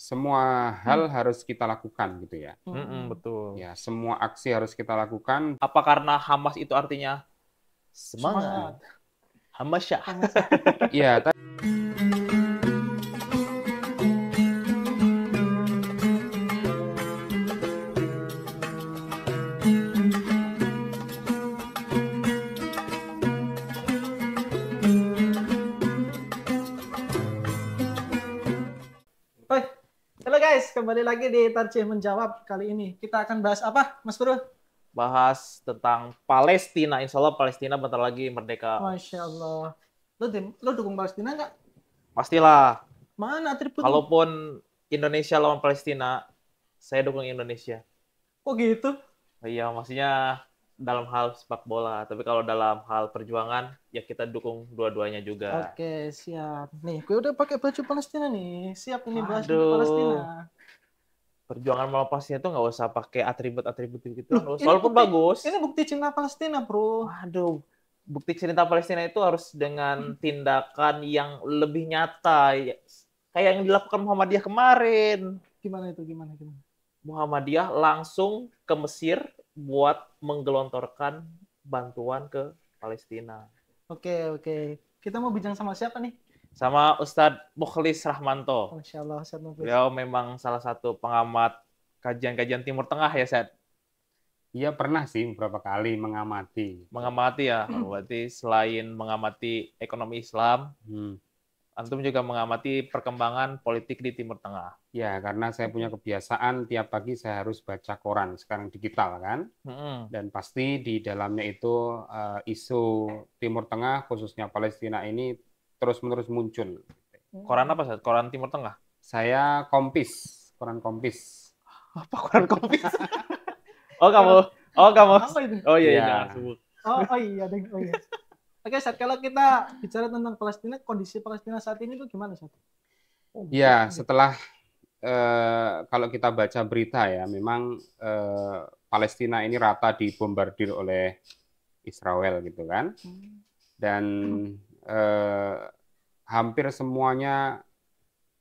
semua hal harus kita lakukan gitu ya. Betul. Ya, semua aksi harus kita lakukan. Apa karena Hamas itu artinya semangat? Semangat. Hamasyah. Iya, Oi, halo guys, kembali lagi di Tarce Menjawab. Kali ini kita akan bahas apa, Mas Bro? Bahas tentang Palestina. Insya Allah Palestina bentar lagi merdeka. Masya Allah. Lo dukung Palestina nggak? Pastilah. Mana atribut lo? Kalaupun Indonesia lawan Palestina, saya dukung Indonesia. Kok gitu? Iya, maksudnya dalam hal sepak bola. Tapi kalau dalam hal perjuangan, ya kita dukung dua-duanya juga. Oke, siap. Nih, gue udah pakai baju Palestina nih. Siap ini bahas Aduh. untuk Palestina. Perjuangan melawan Palestina itu nggak usah pakai atribut-atribut gitu. Loh, ini Walaupun bukti- bagus. Ini bukti cinta Palestina, bro. Aduh, bukti cinta Palestina itu harus dengan tindakan yang lebih nyata. Kayak yang dilakukan Muhammadiyah kemarin. Gimana itu? Gimana? Muhammadiyah langsung ke Mesir buat menggelontorkan bantuan ke Palestina. Oke. Kita mau bincang sama siapa nih? Sama Ustadz Mukhlis Rahmanto. Masya Allah, Ustaz Nufis. Beliau memang salah satu pengamat kajian-kajian Timur Tengah ya, Seth? iya pernah sih beberapa kali mengamati. Mengamati ya, berarti selain mengamati ekonomi Islam, Antum juga mengamati perkembangan politik di Timur Tengah. Ya, karena saya punya kebiasaan tiap pagi saya harus baca koran, sekarang digital kan. Dan pasti di dalamnya itu isu Timur Tengah, khususnya Palestina ini terus-menerus muncul. Koran apa, Seth? Koran Timur Tengah? Saya Kompis, koran Kompis. Apa koran Kompis? Oh, kamu. Apa itu? Oh iya, Iya. jangan sebut. Oh iya, deng. Oh iya. Oke, Sat, kalau kita bicara tentang Palestina, kondisi Palestina saat ini tuh gimana, Sat? Ya, setelah kalau kita baca berita ya, memang Palestina ini rata dibombardir oleh Israel gitu kan. Dan hampir semuanya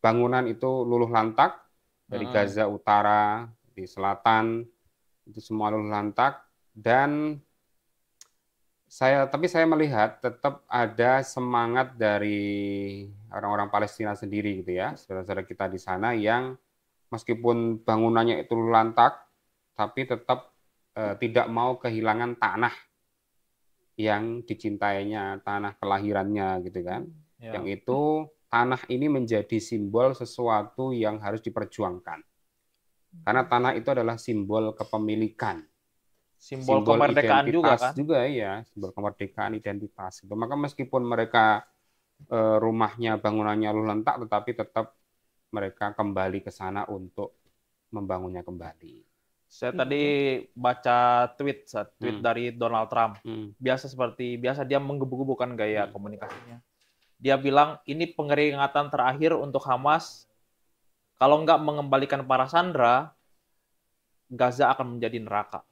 bangunan itu luluh lantak, dari Gaza Utara, di selatan, itu semua luluh lantak. Dan tapi saya melihat tetap ada semangat dari orang-orang Palestina sendiri gitu ya, saudara-saudara kita di sana yang meskipun bangunannya itu lantak, tapi tetap tidak mau kehilangan tanah yang dicintainya, tanah kelahirannya gitu kan. Ya. Yang itu tanah ini menjadi simbol sesuatu yang harus diperjuangkan. Karena tanah itu adalah simbol kepemilikan. Simbol kemerdekaan juga identitas kan? juga ya, simbol kemerdekaan, identitas gitu. Maka meskipun mereka rumahnya, bangunannya luluh lantak, tetapi tetap mereka kembali ke sana untuk membangunnya kembali. Saya tadi baca tweet dari Donald Trump. Biasa dia menggebu-gebukan gaya komunikasinya. Dia bilang ini pengeringatan terakhir untuk Hamas. Kalau nggak mengembalikan para sandera, Gaza akan menjadi neraka.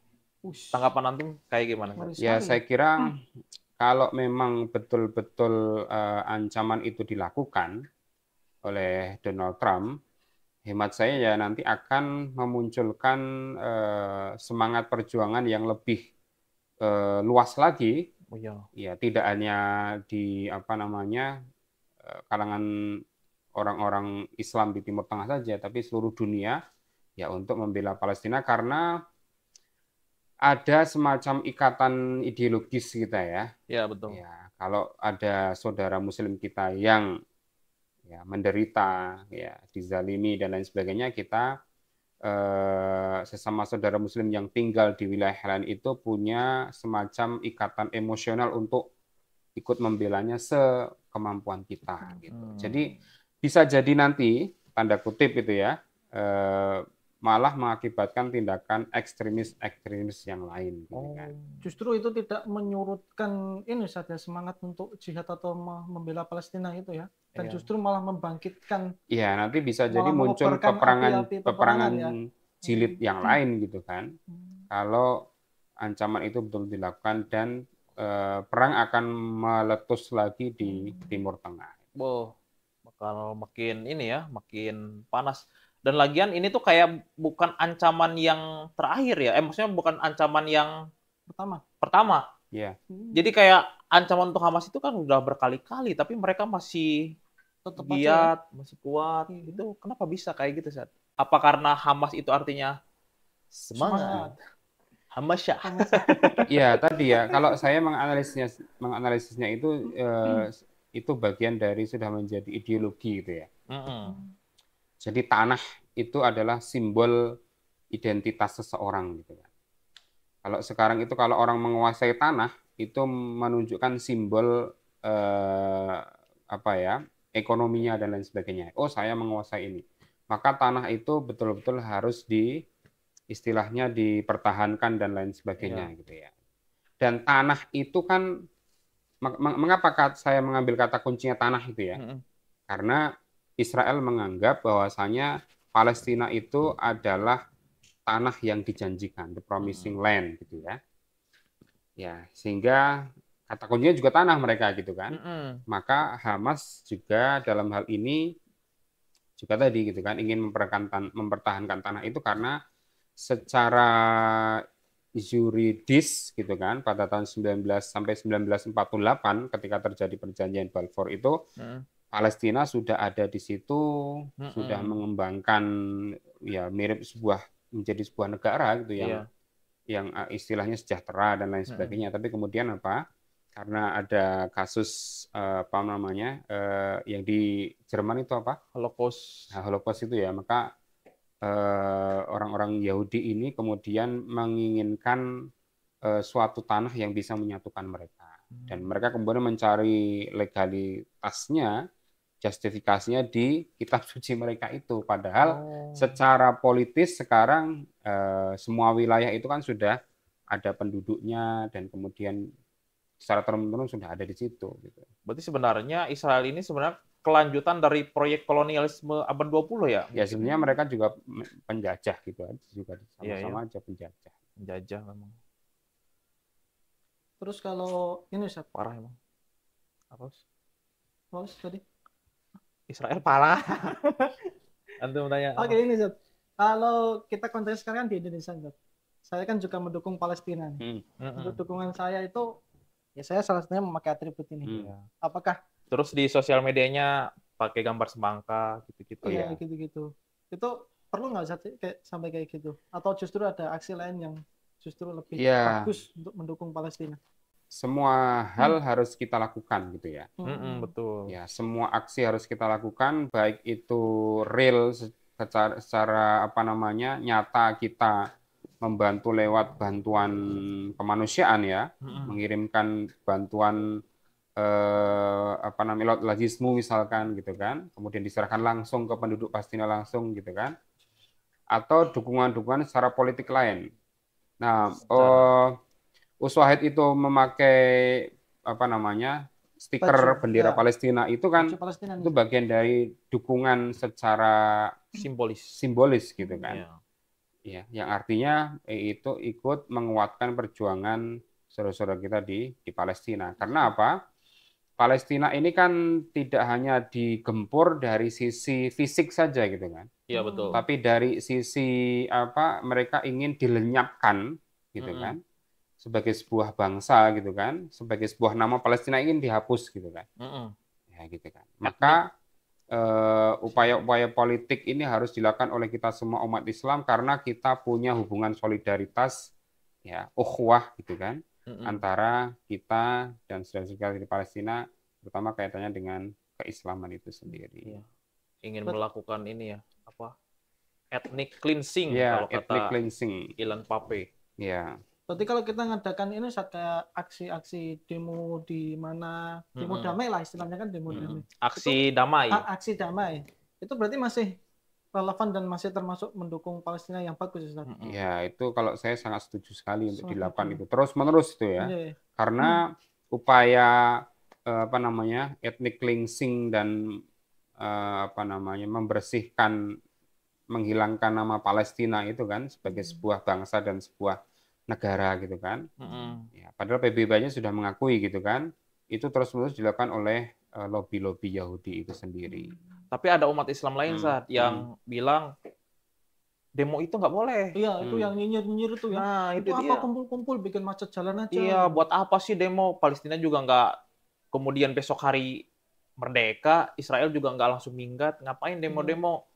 Tanggapan antum kayak gimana? Ya, saya kira kalau memang betul-betul ancaman itu dilakukan oleh Donald Trump, hemat saya ya nanti akan memunculkan semangat perjuangan yang lebih luas lagi. Ya, tidak hanya di kalangan orang-orang Islam di Timur Tengah saja, tapi seluruh dunia ya untuk membela Palestina karena ada semacam ikatan ideologis kita ya. Ya, betul. Ya, kalau ada saudara muslim kita yang ya menderita, ya dizalimi dan lain sebagainya, kita sesama saudara muslim yang tinggal di wilayah lain itu punya semacam ikatan emosional untuk ikut membelanya sekemampuan kita gitu. Jadi bisa jadi nanti tanda kutip itu ya malah mengakibatkan tindakan ekstremis yang lain. Gitu kan. Justru itu tidak menyurutkan ini saja semangat untuk jihad atau membela Palestina itu ya, dan justru malah membangkitkan. Iya, nanti bisa jadi malah muncul mengobarkan peperangan ya. jilid yang lain gitu kan. Kalau ancaman itu betul dilakukan dan perang akan meletus lagi di Timur Tengah. Bakal makin ini ya, makin panas. Dan lagian ini tuh kayak bukan ancaman yang terakhir ya. Maksudnya bukan ancaman yang pertama. Iya. Jadi kayak ancaman untuk Hamas itu kan udah berkali-kali, tapi mereka masih Tetap giat, masih kuat. Itu kenapa bisa kayak gitu, Sat? Apa karena Hamas itu artinya semangat? Hamasyah. Iya, tadi ya, kalau saya menganalisisnya itu bagian dari sudah menjadi ideologi gitu ya. Jadi tanah itu adalah simbol identitas seseorang gitu kan. Kalau sekarang itu kalau orang menguasai tanah itu menunjukkan simbol ekonominya dan lain sebagainya. Oh, saya menguasai ini. Maka tanah itu betul-betul harus istilahnya dipertahankan dan lain sebagainya gitu ya. Dan tanah itu kan mengapa saya mengambil kata kuncinya tanah itu ya? Karena Israel menganggap bahwasanya Palestina itu adalah tanah yang dijanjikan, the promising land gitu ya. Ya, sehingga kata kuncinya juga tanah mereka gitu kan. Maka Hamas juga dalam hal ini juga tadi gitu kan ingin mempertahankan tanah itu karena secara yuridis gitu kan pada tahun 1948 ketika terjadi perjanjian Balfour itu Palestina sudah ada di situ, sudah mengembangkan ya mirip menjadi sebuah negara gitu yang istilahnya sejahtera dan lain sebagainya. Tapi kemudian karena ada kasus yang di Jerman itu Holocaust. Nah, Holocaust itu ya, maka orang-orang Yahudi ini kemudian menginginkan suatu tanah yang bisa menyatukan mereka. Dan mereka kemudian mencari legalitasnya, justifikasinya di kitab suci mereka itu. Padahal secara politis sekarang semua wilayah itu kan sudah ada penduduknya dan kemudian secara turun-temurun sudah ada di situ. Gitu. Berarti sebenarnya Israel ini sebenarnya kelanjutan dari proyek kolonialisme abad 20 ya? Ya sebenarnya mereka juga penjajah gitu aja, juga sama-sama aja penjajah. Penjajah memang. Terus kalau ini Ustaz, parah emang. Apa? Tadi? Israel parah. Antum tanya. Oke, ini Ustaz. Kalau kita konteks sekarang di Indonesia, Ustaz. Saya kan juga mendukung Palestina. Untuk dukungan saya itu ya saya salah satunya memakai atribut ini. Apakah terus di sosial medianya pakai gambar semangka gitu-gitu ya? Gitu-gitu. Itu perlu nggak sampai kayak gitu? Atau justru ada aksi lain yang justru lebih bagus untuk mendukung Palestina? Semua hal harus kita lakukan gitu ya. Betul. Ya, semua aksi harus kita lakukan, baik itu real secara nyata kita membantu lewat bantuan kemanusiaan ya, mengirimkan bantuan lewat logismu misalkan gitu kan, kemudian diserahkan langsung ke penduduk Palestina langsung gitu kan, atau dukungan-dukungan secara politik lain. Nah, Uswahid itu memakai stiker bendera Palestina itu kan itu bagian dari dukungan secara simbolis gitu kan. Ya, yang artinya itu ikut menguatkan perjuangan saudara-saudara kita di Palestina. Karena apa? Palestina ini kan tidak hanya digempur dari sisi fisik saja gitu kan. Iya, betul. Tapi dari sisi mereka ingin dilenyapkan gitu kan. Sebagai sebuah bangsa gitu kan, sebagai sebuah nama Palestina ingin dihapus gitu kan. Ya gitu kan. Maka upaya-upaya politik ini harus dilakukan oleh kita semua umat Islam karena kita punya hubungan solidaritas ya ukhuwah gitu kan antara kita dan saudara-saudara di Palestina, terutama kaitannya dengan keislaman itu sendiri. Ingin melakukan ini ya, ethnic cleansing ya, kalau kata cleansing. Ilan Pape. Ya. Berarti kalau kita ngadakan ini saat kayak aksi-aksi demo di mana demo damai lah istilahnya kan demo damai. Aksi damai. Aksi damai. Itu berarti masih relevan dan masih termasuk mendukung Palestina yang bagus Ustaz. Ya, itu kalau saya sangat setuju sekali untuk dilakukan itu. Terus-menerus itu ya. Karena upaya ethnic cleansing dan membersihkan menghilangkan nama Palestina itu kan sebagai sebuah bangsa dan sebuah negara gitu kan. Ya, padahal PBB-nya sudah mengakui gitu kan. Itu terus-menerus dilakukan oleh lobby-lobby Yahudi itu sendiri. Tapi ada umat Islam lain yang bilang demo itu nggak boleh. Iya, itu yang nyinyir-nyinyir itu ya. Nah, itu apa dia. kumpul-kumpul bikin macet jalan aja. Iya, buat apa sih demo? Palestina juga nggak kemudian besok hari merdeka, Israel juga nggak langsung minggat. Ngapain demo-demo?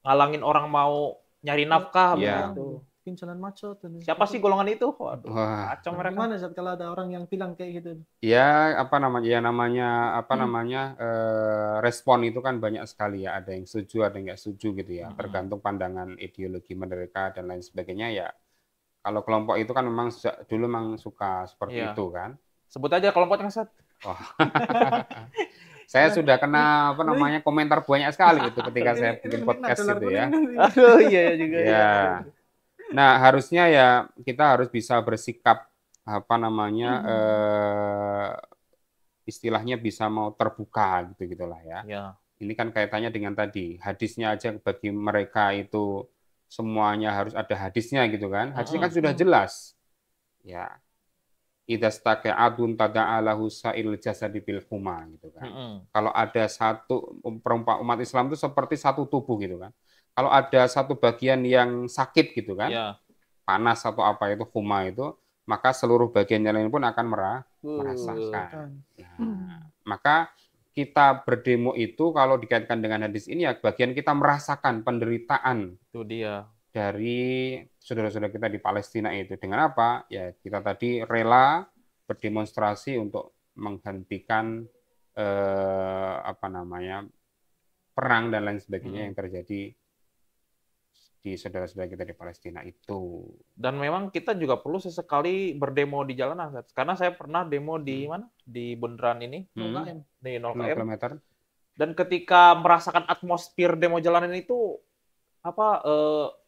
Ngalangin orang mau nyari nafkah begitu. Bikin jalan macet. Siapa sih golongan itu? Waduh, kacau mereka. Gimana Zat kalau ada orang yang bilang kayak gitu? Ya, respon itu kan banyak sekali ya. Ada yang setuju, ada yang nggak setuju gitu ya. Tergantung pandangan ideologi mereka dan lain sebagainya ya. Kalau kelompok itu kan memang dulu memang suka seperti itu kan. Sebut aja kelompoknya, Sat. Oh. Saya sudah kena komentar banyak sekali gitu ketika saya bikin podcast gitu ya. Aduh, iya juga ya. Nah, harusnya ya kita harus bisa bersikap istilahnya bisa mau terbuka gitu gitulah ya. Ini kan kaitannya dengan tadi hadisnya aja bagi mereka itu semuanya harus ada hadisnya gitu kan. Hadisnya kan sudah jelas. Ya. Idastaqa'adun tada'alahu sa'il jasadi bil huma gitu kan. Kalau ada satu umat Islam itu seperti satu tubuh gitu kan. Kalau ada satu bagian yang sakit gitu kan, panas atau apa itu huma itu, maka seluruh bagian yang lain pun akan merasakan. Nah, maka kita berdemo itu kalau dikaitkan dengan hadis ini ya bagian kita merasakan penderitaan. Itu dia. Dari saudara-saudara kita di Palestina itu. Dengan apa? Ya kita tadi rela berdemonstrasi untuk menghentikan perang dan lain sebagainya yang terjadi di saudara-saudara kita di Palestina itu. Dan memang kita juga perlu sesekali berdemo di jalanan, karena saya pernah demo di mana? Di bundaran ini, 0 km. Dan ketika merasakan atmosfer demo jalanan itu,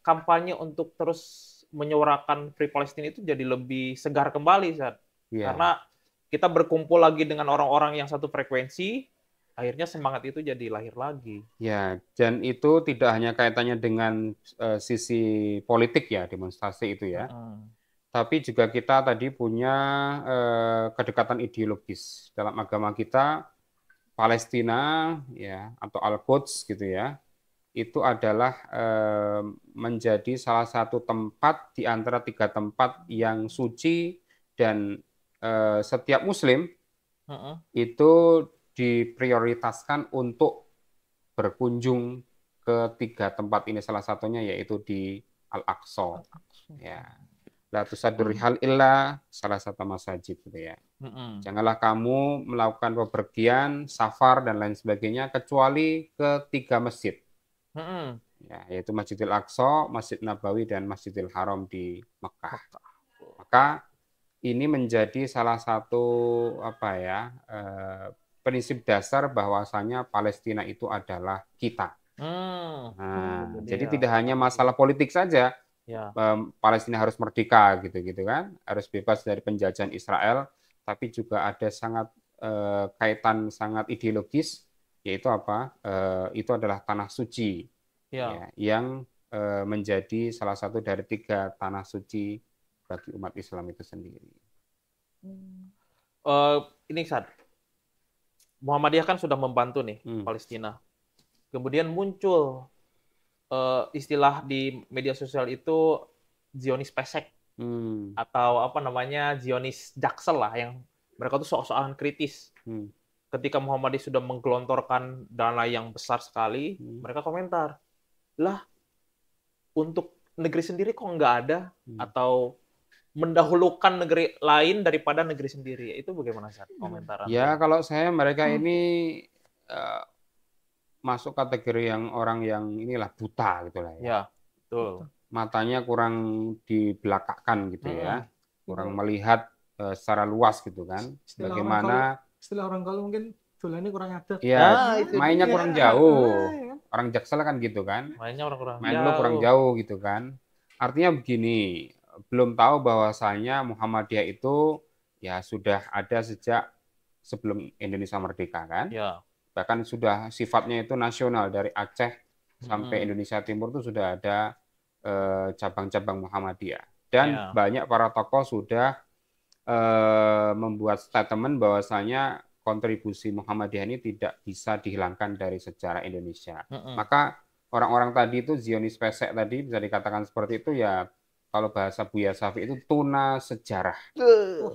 kampanye untuk terus menyuarakan Free Palestine itu jadi lebih segar kembali, Sat. Karena kita berkumpul lagi dengan orang-orang yang satu frekuensi, akhirnya semangat itu jadi lahir lagi. Ya, dan itu tidak hanya kaitannya dengan sisi politik ya, demonstrasi itu ya. Tapi juga kita tadi punya kedekatan ideologis. Dalam agama kita, Palestina ya atau Al-Quds gitu ya, itu adalah menjadi salah satu tempat di antara 3 tempat yang suci dan setiap Muslim itu diprioritaskan untuk berkunjung ke 3 tempat ini, salah satunya yaitu di Al-Aqsa. Ya. La tusaddur rihal illa salah satu masjid gitu ya. Janganlah kamu melakukan bepergian, safar dan lain sebagainya kecuali ke 3 masjid. Ya, yaitu Masjidil Aqsa, Masjid Nabawi dan Masjidil Haram di Mekah. Maka ini menjadi salah satu prinsip dasar bahwasanya Palestina itu adalah kita. Jadi tidak hanya masalah politik saja, Palestina harus merdeka gitu kan, harus bebas dari penjajahan Israel, tapi juga ada sangat kaitan sangat ideologis, yaitu itu adalah tanah suci, yang menjadi salah satu dari 3 tanah suci bagi umat Islam itu sendiri. Ini Sad, Muhammadiyah kan sudah membantu nih Palestina. Kemudian muncul istilah di media sosial itu Zionis pesek atau Zionis jaksel lah, yang mereka tuh soal-soalan kritis. Ketika Muhammadiyah sudah menggelontorkan dana yang besar sekali, mereka komentar, lah untuk negeri sendiri kok nggak ada, atau mendahulukan negeri lain daripada negeri sendiri. Itu bagaimana Sat komentar? Ya, kalau mereka ini masuk kategori yang orang yang inilah buta gitu lah ya. Ya, betul. Matanya kurang dibelakangkan gitu ya. Kurang melihat secara luas gitu kan. Bagaimana istilah orang kalau mungkin ini kurang ada. Ya, mainnya kurang jauh. Orang Jaksel kan gitu kan. Mainnya kurang jauh gitu kan. Artinya begini, belum tahu bahwasanya Muhammadiyah itu ya sudah ada sejak sebelum Indonesia merdeka kan. Ya. Bahkan sudah sifatnya itu nasional, dari Aceh sampai Indonesia Timur itu sudah ada cabang-cabang Muhammadiyah. Dan banyak para tokoh sudah membuat statement bahwasanya kontribusi Muhammadiyah ini tidak bisa dihilangkan dari sejarah Indonesia. Maka orang-orang tadi itu Zionis pesek tadi bisa dikatakan seperti itu ya. Kalau bahasa Buya Syafi'i itu tuna sejarah.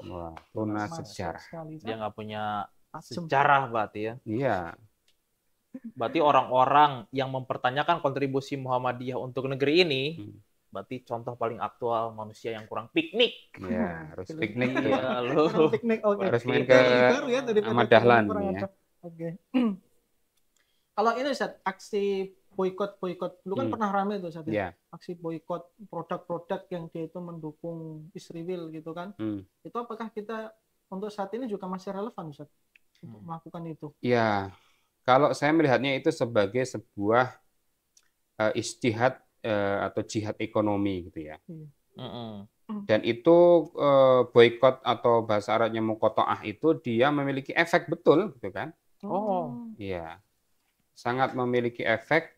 Wah, tuna sejarah. Dia nggak punya sejarah berarti ya. Iya. Berarti orang-orang yang mempertanyakan kontribusi Muhammadiyah untuk negeri ini, berarti contoh paling aktual manusia yang kurang piknik. Ya, harus piknik. Ya, piknik, oke. Harus main ke Ahmad Dahlan. Ya. Oke. Kalau ini Ustaz, aksi boykot dulu kan pernah rame tuh Ustaz, ya. Aksi boykot produk-produk yang dia itu mendukung Israel gitu kan. Itu apakah kita untuk saat ini juga masih relevan Ustaz untuk melakukan itu? Ya, kalau saya melihatnya itu sebagai sebuah ijtihad atau jihad ekonomi gitu ya. Dan itu boykot atau bahasa Arabnya muqatta'ah itu dia memiliki efek betul gitu kan. Iya. Sangat memiliki efek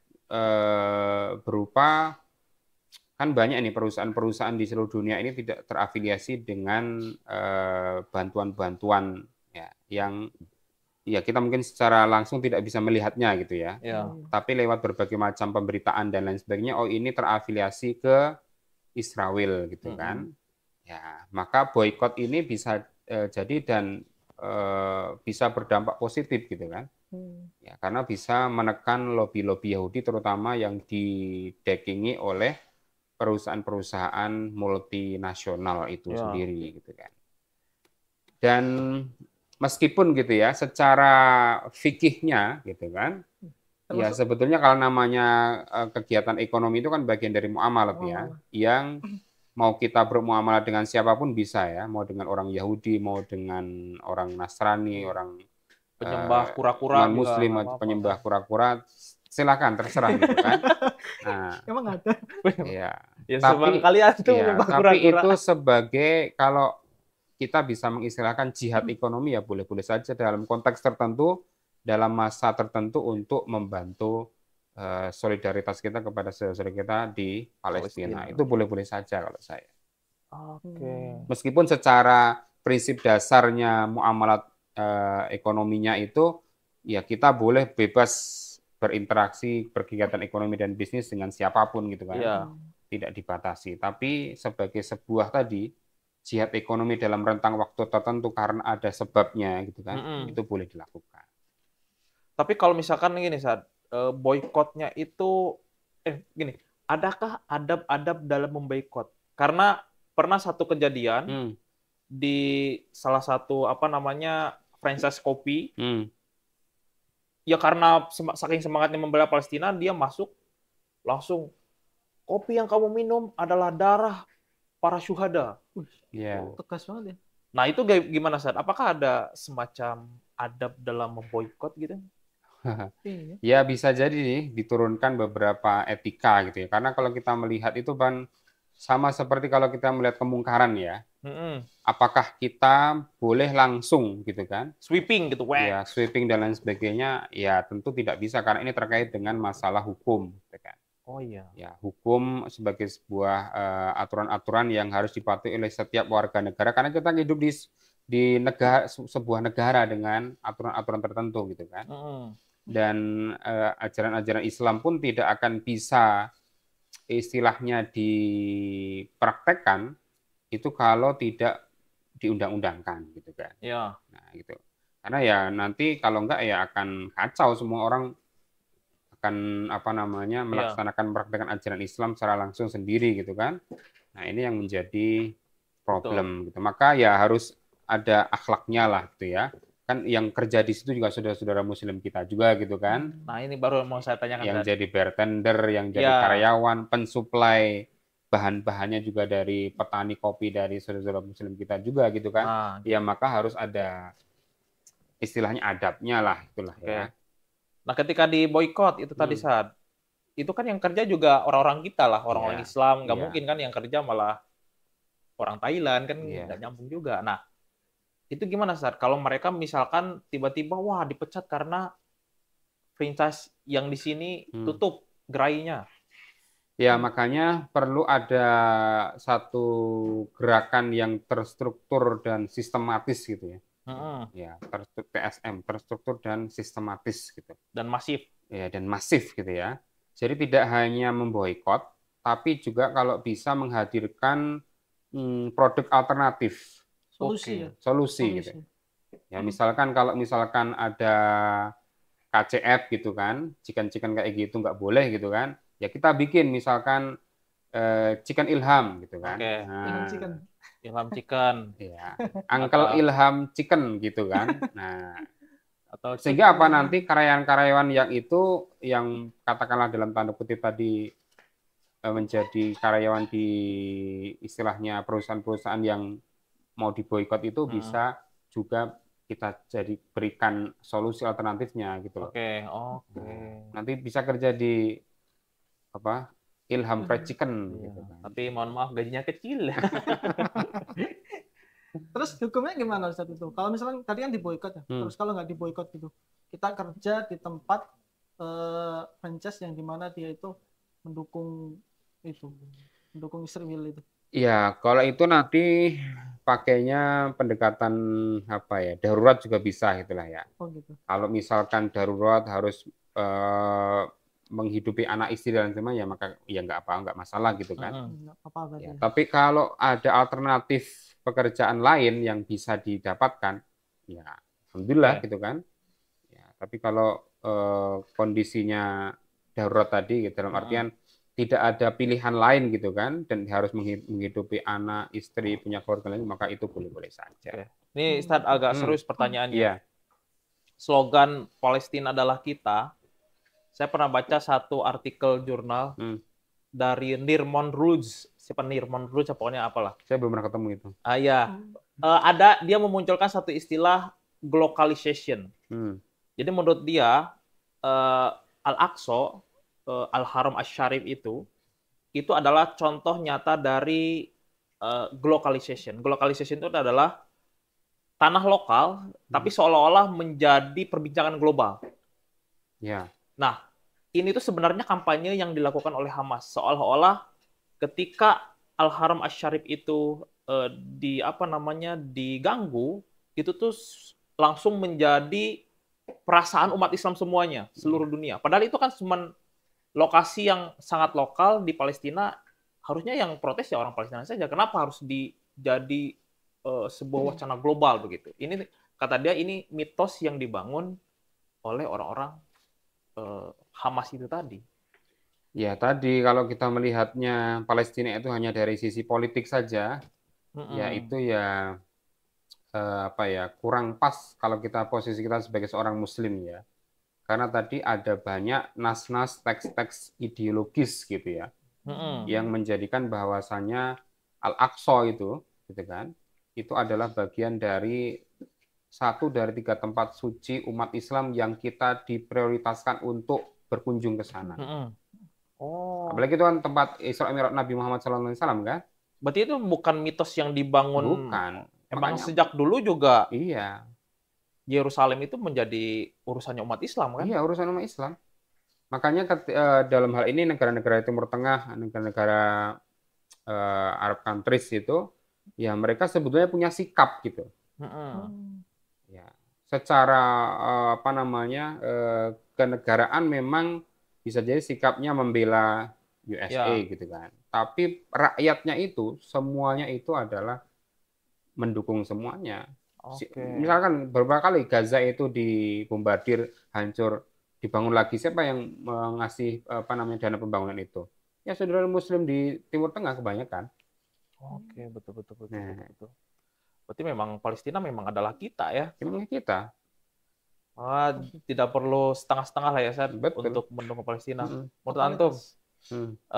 berupa kan banyak nih perusahaan-perusahaan di seluruh dunia ini tidak terafiliasi dengan bantuan-bantuan ya yang ya kita mungkin secara langsung tidak bisa melihatnya gitu ya. Tapi lewat berbagai macam pemberitaan dan lain sebagainya, oh ini terafiliasi ke Israel gitu kan. Ya, maka boykot ini bisa jadi dan bisa berdampak positif gitu kan. Ya, karena bisa menekan lobby-lobby Yahudi terutama yang didekingi oleh perusahaan-perusahaan multinasional itu sendiri gitu kan. Dan meskipun gitu ya, secara fikihnya gitu kan, ya sebetulnya kalau namanya kegiatan ekonomi itu kan bagian dari muamalat ya, yang mau kita bermuamalah dengan siapapun bisa ya, mau dengan orang Yahudi, mau dengan orang Nasrani, orang penyembah kura-kura, non-Muslim, penyembah kura-kura, silakan terserah gitu kan. Nah, emang ada. Ya. Tapi kalian tuh tapi itu sebagai kalau kita bisa mengistilahkan jihad ekonomi ya boleh-boleh saja dalam konteks tertentu, dalam masa tertentu untuk membantu solidaritas kita kepada saudara kita di Palestina. Itu boleh-boleh saja kalau saya. Meskipun secara prinsip dasarnya muamalat ekonominya itu ya kita boleh bebas berinteraksi, berkegiatan ekonomi dan bisnis dengan siapapun gitu kan. Tidak dibatasi. Tapi sebagai sebuah tadi jihad ekonomi dalam rentang waktu tertentu karena ada sebabnya gitu kan, itu boleh dilakukan. Tapi kalau misalkan gini saat boykotnya itu gini, adakah adab-adab dalam memboikot? Karena pernah satu kejadian di salah satu franchise kopi, ya karena saking semangatnya membela Palestina, dia masuk langsung kopi yang kamu minum adalah darah para syuhada. Tegas banget ya. Nah itu gimana Sad? Apakah ada semacam adab dalam memboikot gitu? Ya bisa jadi nih diturunkan beberapa etika gitu ya. Karena kalau kita melihat itu kan sama seperti kalau kita melihat kemungkaran ya. Apakah kita boleh langsung gitu kan? Sweeping gitu, ya, sweeping dan lain sebagainya, ya tentu tidak bisa karena ini terkait dengan masalah hukum, gitu kan? Ya, hukum sebagai sebuah aturan-aturan yang harus dipatuhi oleh setiap warga negara karena kita hidup di negara sebuah negara dengan aturan-aturan tertentu gitu kan. Dan ajaran-ajaran Islam pun tidak akan bisa istilahnya dipraktekkan itu kalau tidak diundang-undangkan gitu kan. Nah, gitu. Karena ya nanti kalau enggak ya akan kacau, semua orang akan melaksanakan praktekan ajaran Islam secara langsung sendiri gitu kan. Nah, ini yang menjadi problem gitu. Maka ya harus ada akhlaknya lah gitu ya. Kan yang kerja di situ juga saudara-saudara muslim kita juga gitu kan. Nah, ini baru mau saya tanyakan. Yang jadi bartender, yang jadi karyawan, pensuplai bahan-bahannya juga dari petani kopi dari saudara-saudara muslim kita juga gitu kan. Ya maka harus ada istilahnya adabnya lah itulah ya. Nah, ketika di boykot itu tadi saat itu kan yang kerja juga orang-orang kita lah, orang-orang Islam, nggak mungkin kan yang kerja malah orang Thailand kan nggak nyambung juga. Nah, itu gimana saat kalau mereka misalkan tiba-tiba wah dipecat karena franchise yang di sini tutup gerainya. Ya, makanya perlu ada satu gerakan yang terstruktur dan sistematis gitu ya. Ya, TSM, terstruktur dan sistematis gitu. Dan masif. Ya, dan masif gitu ya. Jadi tidak hanya memboikot, tapi juga kalau bisa menghadirkan produk alternatif, solusi gitu. Ya misalkan kalau misalkan ada KCF gitu kan, chicken kayak gitu nggak boleh gitu kan, ya kita bikin misalkan chicken Ilham gitu kan. Nah, Ilham chicken. Ya, Uncle Ilham chicken gitu kan. Nah, sehingga apa nanti karyawan-karyawan yang itu yang katakanlah dalam tanda kutip tadi menjadi karyawan di istilahnya perusahaan-perusahaan yang mau diboikot itu bisa juga kita jadi berikan solusi alternatifnya gitu loh. Oke. Nanti bisa kerja di apa Ilham Fried Chicken gitu kan. Tapi mohon maaf gajinya kecil. Terus hukumnya gimana Ustaz itu? Kalau misalnya tadi kan diboikot ya, terus kalau nggak diboikot gitu, kita kerja di tempat franchise yang dimana dia itu mendukung Israel itu. Iya, kalau itu nanti pakainya pendekatan apa ya, darurat juga bisa gitulah ya. Gitu. Kalau misalkan darurat harus menghidupi anak istri dan sebagainya, ya maka ya nggak masalah gitu kan. Ya, tapi kalau ada alternatif pekerjaan lain yang bisa didapatkan, ya alhamdulillah gitu kan. Ya, tapi kalau kondisinya darurat tadi, gitu, dalam artian tidak ada pilihan lain gitu kan, dan harus menghidupi anak, istri, punya keluarga lain, maka itu boleh-boleh saja. Ini Ustaz agak serius pertanyaannya. Iya. Slogan Palestina adalah kita. Saya pernah baca satu artikel jurnal dari Nirmon Ruz. Siapa Nirmon Ruz? Pokoknya apalah. Saya belum pernah ketemu itu. Iya. Ada dia memunculkan satu istilah globalization. Jadi menurut dia Al-Aqsa, Al-Haram Asy-Syarif itu adalah contoh nyata dari globalization. Globalization itu adalah tanah lokal, tapi seolah-olah menjadi perbincangan global. Ya. Nah, ini tuh sebenarnya kampanye yang dilakukan oleh Hamas. Seolah-olah ketika Al-Haram Asy-Syarif itu diganggu, itu tuh langsung menjadi perasaan umat Islam semuanya, seluruh dunia. Padahal itu kan cuma lokasi yang sangat lokal di Palestina, harusnya yang protes ya orang Palestina saja. Kenapa harus jadi sebuah wacana global begitu? Ini kata dia ini mitos yang dibangun oleh orang-orang Hamas itu tadi. Ya tadi kalau kita melihatnya Palestina itu hanya dari sisi politik saja, ya itu ya kurang pas kalau posisi kita sebagai seorang Muslim ya. Karena tadi ada banyak nas-nas teks-teks ideologis gitu ya, yang menjadikan bahwasannya Al-Aqsa itu, gitu kan, itu adalah bagian dari 1 dari 3 tempat suci umat Islam yang kita diprioritaskan untuk berkunjung ke sana. Apalagi itu kan tempat Isra Mi'raj Nabi Muhammad SAW kan? Berarti itu bukan mitos yang dibangun. Bukan. Emang sejak dulu juga. Iya. Yerusalem itu menjadi urusannya umat Islam kan? Iya, urusan umat Islam. Makanya dalam hal ini negara-negara Timur Tengah, negara-negara Arab countries itu, ya mereka sebetulnya punya sikap gitu. Ya, secara kenegaraan memang bisa jadi sikapnya membela USA gitu kan. Tapi rakyatnya itu semuanya itu adalah mendukung semuanya. Misalkan beberapa kali Gaza itu dibombardir, hancur, dibangun lagi, siapa yang mengasih dana pembangunan itu? Ya saudara Muslim di Timur Tengah kebanyakan. Betul. Berarti memang Palestina memang adalah kita ya? Memang kita. Tidak perlu setengah-setengah lah ya Ustaz untuk mendukung Palestina. Menurut antum, 3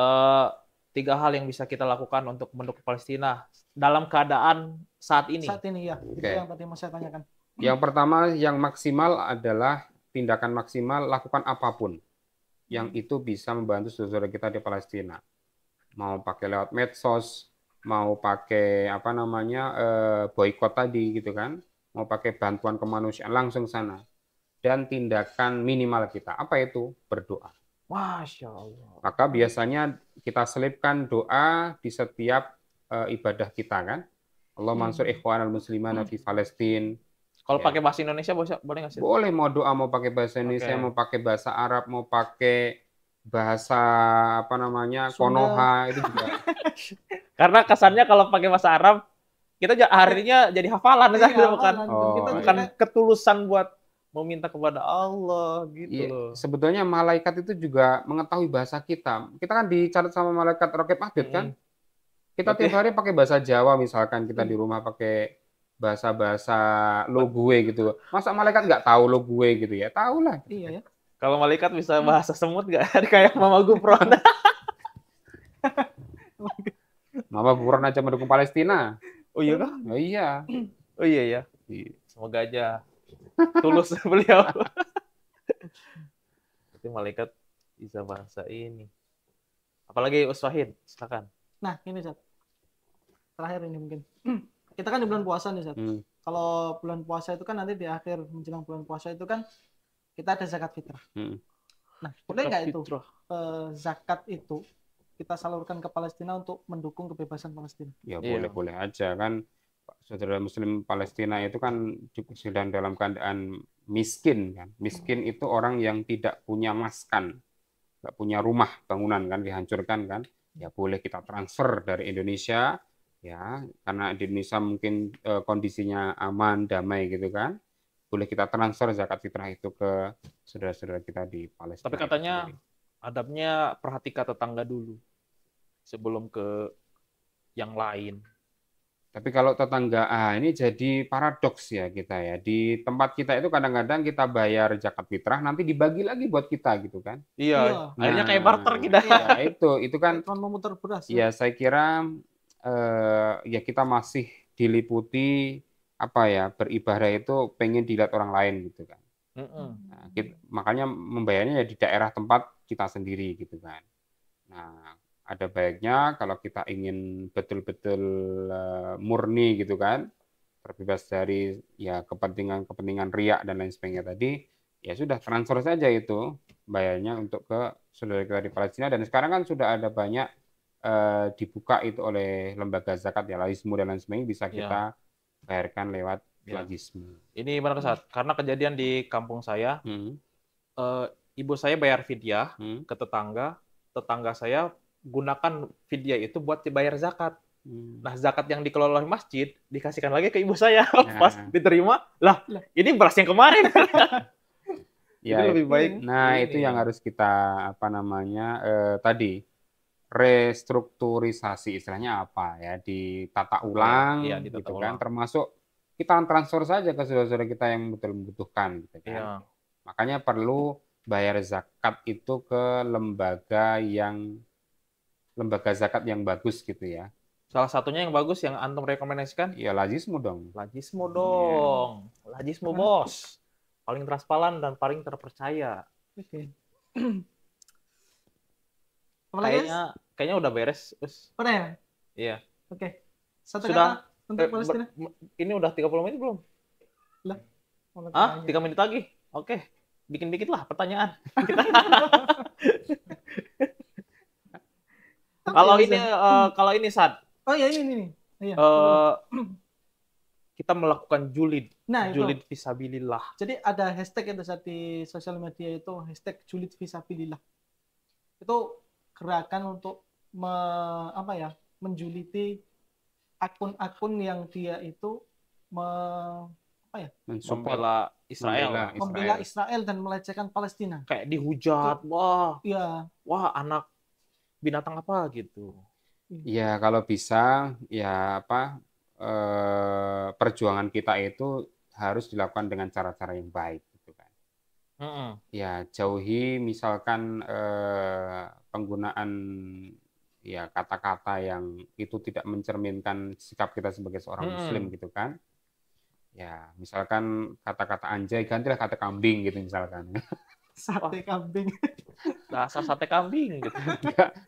hal yang bisa kita lakukan untuk mendukung Palestina dalam keadaan saat ini. Saat ini ya, itu yang tadi mau saya tanyakan. Yang pertama, yang maksimal adalah tindakan maksimal, lakukan apapun yang itu bisa membantu saudara kita di Palestina. Mau pakai lewat medsos, mau pakai boikot tadi gitu kan, mau pakai bantuan kemanusiaan langsung sana. Dan tindakan minimal kita, apa itu? Berdoa. Masya Allah. Maka biasanya kita selipkan doa di setiap ibadah kita kan. Allah mansur ikhwanal muslimana fi Palestin. Kalau pakai bahasa Indonesia boleh nggak sih? Boleh, mau doa mau pakai bahasa Indonesia, mau pakai bahasa Arab, mau pakai bahasa apa namanya Sunda. Konoha itu juga. Karena kesannya kalau pakai bahasa Arab kita artinya jadi hafalan kan, bukan bukan ketulusan buat meminta kepada Allah gitu loh. Sebetulnya malaikat itu juga mengetahui bahasa kita. Kita kan dicatat sama malaikat Raqib Atid kan. Kita tiap hari pakai bahasa Jawa misalkan, kita di rumah pakai bahasa-bahasa lo gue gitu. Masa malaikat nggak tahu lo gue gitu ya? Tahu lah. Iya ya. Kalau malaikat bisa bahasa semut nggak? Kayak Mama Gufron. Mama Gufron aja mendukung Palestina. Oh iya kah? Oh iya. Oh iya ya. Semoga aja tulus beliau. Berarti malaikat bisa bahasa ini. Apalagi Uswahid, silakan. Nah, ini Zat. Terakhir ini mungkin. Kita kan di bulan puasa nih, Zat. Kalau bulan puasa itu kan nanti di akhir menjelang bulan puasa itu kan kita ada zakat fitrah. Nah, boleh nggak itu zakat itu kita salurkan ke Palestina untuk mendukung kebebasan Palestina? Ya boleh-boleh aja kan. Saudara Muslim Palestina itu kan juga sedang dalam keadaan miskin kan. Miskin itu orang yang tidak punya maskan, nggak punya rumah bangunan kan, dihancurkan kan. Ya boleh kita transfer dari Indonesia ya, karena di Indonesia mungkin kondisinya aman, damai gitu kan. Boleh kita transfer zakat fitrah itu ke saudara-saudara kita di Palestina. Tapi katanya adabnya perhatikan tetangga dulu sebelum ke yang lain. Tapi kalau tetangga, ini jadi paradoks ya kita ya. Di tempat kita itu kadang-kadang kita bayar zakat fitrah, nanti dibagi lagi buat kita gitu kan. Iya. Akhirnya kayak barter kita. Ya, itu kan. Memutar beras. Ya saya kira ya kita masih diliputi apa ya, beribadah itu pengen dilihat orang lain gitu kan. Nah, makanya membayarnya ya di daerah tempat kita sendiri gitu kan. Nah, ada baiknya kalau kita ingin betul-betul murni gitu kan, terbebas dari ya kepentingan riak dan lain sebagainya tadi, ya sudah transfer saja itu bayarnya untuk ke saudara kita di Palestina. Dan sekarang kan sudah ada banyak dibuka itu oleh lembaga zakat ya, Lazismu dan lain sebagainya, bisa kita bayarkan lewat Lazismu. Ini benar Ustaz, karena kejadian di kampung saya, ibu saya bayar fidyah ke tetangga saya gunakan fidyah itu buat dibayar zakat. Nah, zakat yang dikelola oleh masjid dikasihkan lagi ke ibu saya. Pas diterima, lah ini beras yang kemarin. Ya, lebih baik. Nah, itu yang harus kita tadi restrukturisasi, istilahnya apa ya, ditata ulang gitu kan, termasuk kita transfer saja ke saudara-saudara kita yang betul membutuhkan gitu kan. Makanya perlu bayar zakat itu ke lembaga zakat yang bagus gitu ya. Salah satunya yang bagus yang antum rekomendasikan? Ya Lazismu dong. Lazismu dong. Lazismu bos. Paling transparan dan paling terpercaya. Oke. Kayaknya udah beres. Udah ya? Iya. Oke. Satu kata untuk Palestina. Ini udah 30 menit belum? Lah. 3 menit lagi. Oke. Bikin dikit lah pertanyaan. Kalau ini Sad. Oh ya ini. Iya. Kita melakukan julid. Nah, julid fisabilillah. Jadi ada hashtag itu saat di sosial media itu hashtag julid fisabilillah. Itu gerakan untuk menjuliti akun-akun yang dia itu membela Israel dan melecehkan Palestina. Kayak dihujat, wah anak binatang apa gitu. Ya kalau bisa ya perjuangan kita itu harus dilakukan dengan cara-cara yang baik gitu kan. Ya jauhi misalkan penggunaan ya kata-kata yang itu tidak mencerminkan sikap kita sebagai seorang muslim gitu kan. Ya misalkan kata-kata anjay gantilah kata kambing gitu misalkan. Sate kambing. Dasar sate kambing gitu.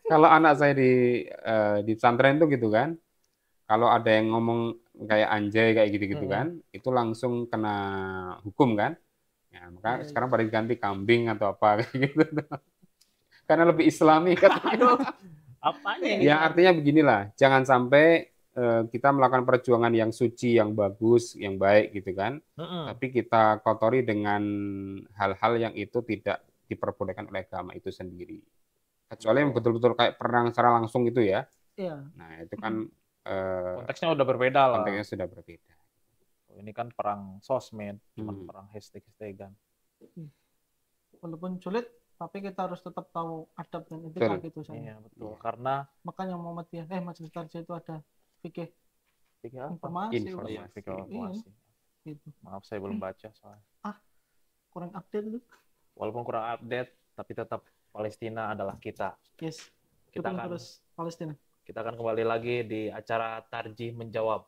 Kalau anak saya di pesantren tuh gitu kan. Kalau ada yang ngomong kayak anjay kayak gitu-gitu kan, itu langsung kena hukum kan. Ya, maka sekarang pada ganti kambing atau apa kayak gitu. Karena lebih islami katanya. Apanya? Ya artinya beginilah, jangan sampai kita melakukan perjuangan yang suci, yang bagus, yang baik gitu kan. Tapi kita kotori dengan hal-hal yang itu tidak diperbolehkan oleh agama itu sendiri. kecuali yang betul-betul kayak perang secara langsung itu ya. Iya. Nah itu kan konteksnya udah berbeda lah. Konteksnya sudah berbeda. Ini kan perang sosmed, cuma perang hashtag-hashtagan. Walaupun sulit, tapi kita harus tetap tahu adab dan etika gitu saya. Iya betul. Karena makanya Muhammadiyah, Majelis Tarjih itu ada fikih informasi. Gitu. Maaf saya belum baca soalnya. Kurang update itu. Walaupun kurang update, tapi tetap Palestina adalah kita. Yes. Kita akan terus Palestina. Kita akan kembali lagi di acara Tarjih Menjawab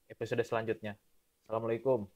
episode selanjutnya. Assalamualaikum.